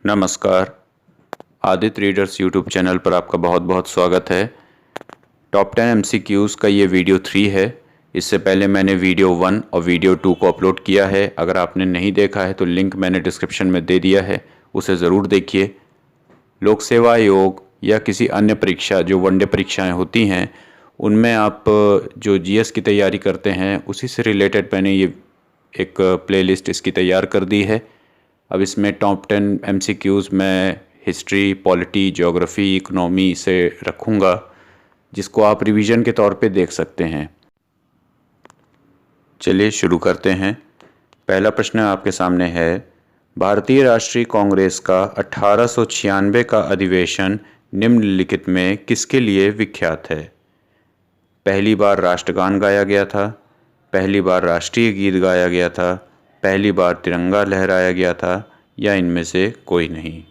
नमस्कार। Aditya readers YouTube channel पर आपका बहुत बहुत स्वागत है। टॉप 10 एमसीक्यूज़ का ये वीडियो 3 है। इससे पहले मैंने वीडियो 1 और वीडियो 2 को अपलोड किया है। अगर आपने नहीं देखा है तो लिंक मैंने डिस्क्रिप्शन में दे दिया है, उसे ज़रूर देखिए। लोक सेवा आयोग या किसी अन्य परीक्षा जो वनडे परीक्षाएं होती हैं, उनमें आप जो जीएस की तैयारी करते हैं उसी से रिलेटेड मैंने ये एक प्लेलिस्ट इसकी तैयार कर दी है। अब इसमें टॉप 10 एमसीक्यूज़ मैं हिस्ट्री, पॉलिटी, ज्योग्राफी, इकोनॉमी से रखूँगा, जिसको आप रिवीजन के तौर पे देख सकते हैं। चलिए शुरू करते हैं। पहला प्रश्न आपके सामने है, भारतीय राष्ट्रीय कांग्रेस का 1896 का अधिवेशन निम्नलिखित में किसके लिए विख्यात है? पहली बार राष्ट्रगान गाया गया था, पहली बार राष्ट्रीय गीत गाया गया था, पहली बार तिरंगा लहराया गया था, या इनमें से कोई नहीं?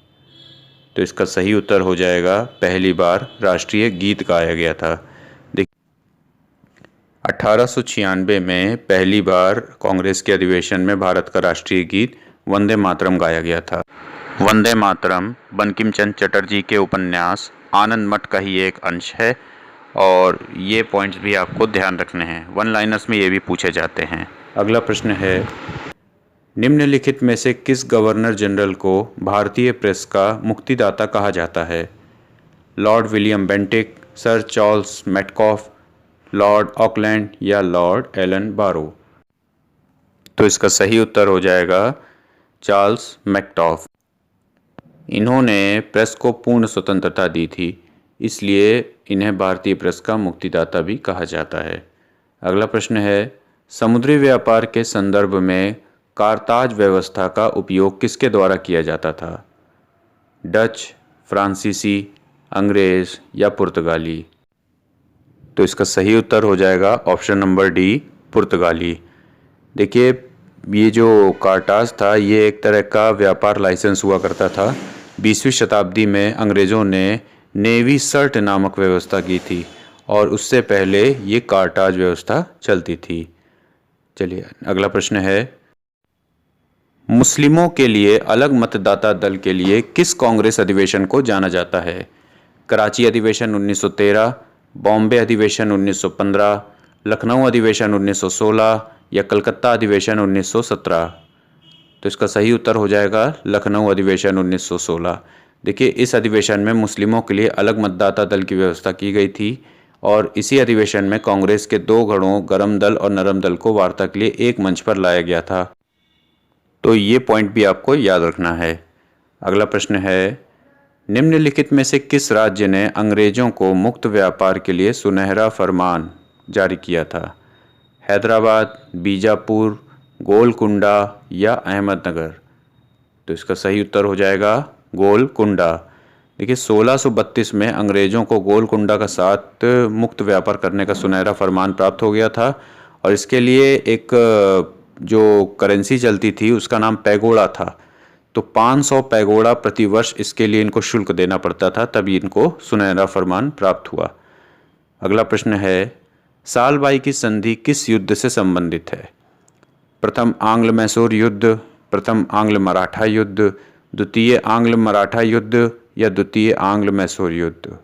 तो इसका सही उत्तर हो जाएगा पहली बार राष्ट्रीय गीत गाया गया था। देखिए 1896 में पहली बार कांग्रेस के अधिवेशन में भारत का राष्ट्रीय गीत वंदे मातरम गाया गया था। वंदे मातरम बंकिम चंद्र चटर्जी के उपन्यास आनंद मठ का ही एक अंश है और ये पॉइंट्स भी आपको ध्यान रखने हैं। वन लाइनर्स में ये भी पूछे जाते हैं। अगला प्रश्न है, निम्नलिखित में से किस गवर्नर जनरल को भारतीय प्रेस का मुक्तिदाता कहा जाता है? Lord William Bentinck, sir Charles Metcalfe, Lord Auckland या लॉर्ड एलन बारो? तो इसका सही उत्तर हो जाएगा चार्ल्स मेकटॉफ। इन्होंने प्रेस को पूर्ण स्वतंत्रता दी थी, इसलिए इन्हें भारतीय प्रेस का मुक्तिदाता भी कहा जाता है। अगला प्रश्न है, समुद्री व्यापार के संदर्भ में कारताज व्यवस्था का उपयोग किसके द्वारा किया जाता था? डच, फ्रांसीसी, अंग्रेज या पुर्तगाली? तो इसका सही उत्तर हो जाएगा ऑप्शन नंबर डी, पुर्तगाली। देखिए ये जो कारताज था ये एक तरह का व्यापार लाइसेंस हुआ करता था। 20वीं शताब्दी में अंग्रेज़ों ने नेवी सर्ट नामक व्यवस्था की थी और उससे पहले ये कारताज व्यवस्था चलती थी। चलिए अगला प्रश्न है, मुस्लिमों के लिए अलग मतदाता दल के लिए किस कांग्रेस अधिवेशन को जाना जाता है? कराची अधिवेशन 1913, बॉम्बे अधिवेशन 1915, लखनऊ अधिवेशन 1916 या कलकत्ता अधिवेशन 1917? तो इसका सही उत्तर हो जाएगा लखनऊ अधिवेशन 1916। देखिए इस अधिवेशन में मुस्लिमों के लिए अलग मतदाता दल की व्यवस्था की गई थी और इसी अधिवेशन में कांग्रेस के दो गढ़ों गरम दल और नरम दल को वार्ता के लिए एक मंच पर लाया गया था। तो ये पॉइंट भी आपको याद रखना है। अगला प्रश्न है, निम्नलिखित में से किस राज्य ने अंग्रेजों को मुक्त व्यापार के लिए सुनहरा फरमान जारी किया था? हैदराबाद, बीजापुर, गोलकुंडा या अहमदनगर? तो इसका सही उत्तर हो जाएगा गोलकुंडा। देखिए 1632 में अंग्रेज़ों को गोलकुंडा का साथ मुक्त व्यापार करने का सुनहरा फरमान प्राप्त हो गया था और इसके लिए एक जो करेंसी चलती थी उसका नाम पैगोड़ा था। तो 500 पैगोड़ा प्रति वर्ष इसके लिए इनको शुल्क देना पड़ता था, तभी इनको सुनहरा फरमान प्राप्त हुआ। अगला प्रश्न है, सालबाई की संधि किस युद्ध से संबंधित है? प्रथम आंग्ल मैसूर युद्ध, प्रथम आंग्ल मराठा युद्ध, द्वितीय आंग्ल मराठा युद्ध या द्वितीय आंग्ल मैसूर युद्ध?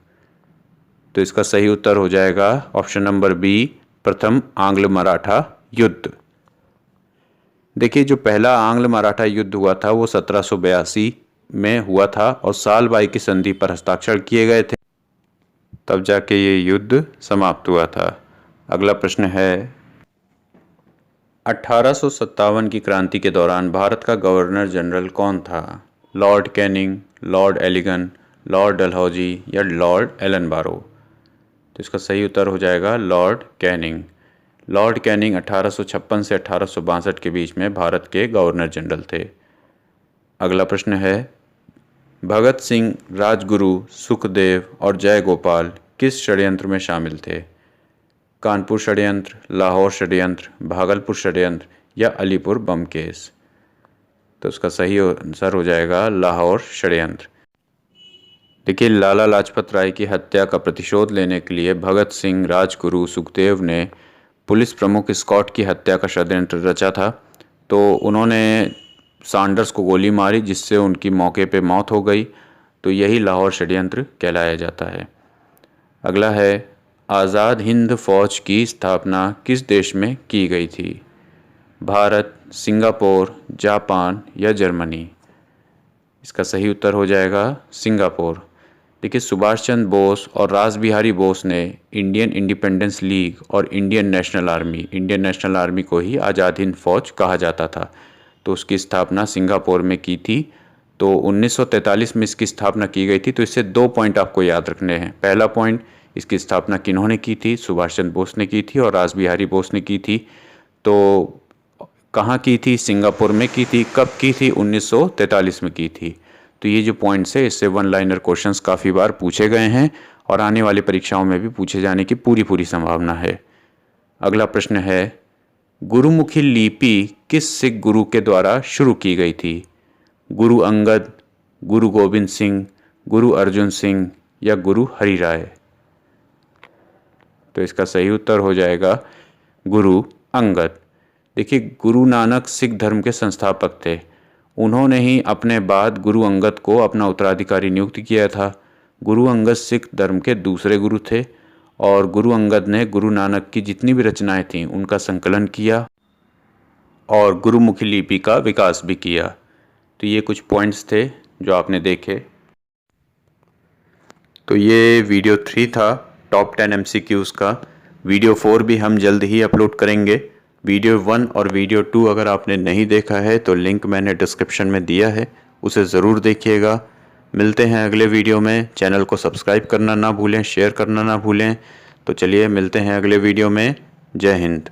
तो इसका सही उत्तर हो जाएगा ऑप्शन नंबर बी, प्रथम आंग्ल मराठा युद्ध। देखिए जो पहला आंग्ल मराठा युद्ध हुआ था वो 1782 में हुआ था और सालबाई की संधि पर हस्ताक्षर किए गए थे, तब जाके ये युद्ध समाप्त हुआ था। अगला प्रश्न है, 1857 की क्रांति के दौरान भारत का गवर्नर जनरल कौन था? Lord Canning, Lord Elgin, Lord Dalhousie या लॉर्ड एलन बारो? तो इसका सही उत्तर हो जाएगा लॉर्ड कैनिंग। लॉर्ड कैनिंग 1856 से 1862 के बीच में भारत के गवर्नर जनरल थे। अगला प्रश्न है, भगत सिंह, राजगुरु, सुखदेव और जयगोपाल किस षड्यंत्र में शामिल थे? कानपुर षड्यंत्र, लाहौर षड्यंत्र, भागलपुर षड्यंत्र या अलीपुर बम केस? तो उसका सही आंसर हो जाएगा लाहौर षड्यंत्र। देखिए लाला लाजपत राय की हत्या का प्रतिशोध लेने के लिए भगत सिंह, राजगुरु, सुखदेव ने पुलिस प्रमुख स्कॉट की हत्या का षड्यंत्र रचा था। तो उन्होंने सैंडर्स को गोली मारी जिससे उनकी मौके पे मौत हो गई। तो यही लाहौर षड्यंत्र कहलाया जाता है। अगला है, आज़ाद हिंद फौज की स्थापना किस देश में की गई थी? भारत, सिंगापुर, जापान या जर्मनी? इसका सही उत्तर हो जाएगा सिंगापुर। देखिए, सुभाष चंद्र बोस और रास बिहारी बोस ने इंडियन इंडिपेंडेंस लीग और इंडियन नेशनल आर्मी को ही आज़ाद हिंद फौज कहा जाता था, तो उसकी स्थापना सिंगापुर में की थी। तो 1943 में इसकी स्थापना की गई थी। तो इससे 2 पॉइंट आपको याद रखने हैं। पहला पॉइंट, इसकी स्थापना किन्होंने की थी? सुभाष चंद्र बोस ने की थी और रास बिहारी बोस ने की थी। तो कहाँ की थी? सिंगापुर में की थी। कब की थी? 1943 में की थी। तो ये जो पॉइंट्स है, इससे वन लाइनर क्वेश्चंस काफ़ी बार पूछे गए हैं और आने वाली परीक्षाओं में भी पूछे जाने की पूरी संभावना है। अगला प्रश्न है, गुरुमुखी लिपि किस सिख गुरु के द्वारा शुरू की गई थी? गुरु अंगद, गुरु गोविंद सिंह, गुरु अर्जुन सिंह या गुरु हरिराय? तो इसका सही उत्तर हो जाएगा गुरु अंगद। देखिए, गुरु नानक सिख धर्म के संस्थापक थे। उन्होंने ही अपने बाद गुरु अंगद को अपना उत्तराधिकारी नियुक्त किया था। गुरु अंगद सिख धर्म के दूसरे गुरु थे और गुरु अंगद ने गुरु नानक की जितनी भी रचनाएं थीं उनका संकलन किया और गुरुमुखी लिपि का विकास भी किया। तो ये कुछ पॉइंट्स थे जो आपने देखे। तो ये वीडियो 3 था टॉप 10 MCQs का। वीडियो 4 भी हम जल्द ही अपलोड करेंगे। वीडियो 1 और वीडियो 2 अगर आपने नहीं देखा है तो लिंक मैंने डिस्क्रिप्शन में दिया है, उसे ज़रूर देखिएगा। मिलते हैं अगले वीडियो में। चैनल को सब्सक्राइब करना ना भूलें, शेयर करना ना भूलें। तो चलिए मिलते हैं अगले वीडियो में। जय हिंद।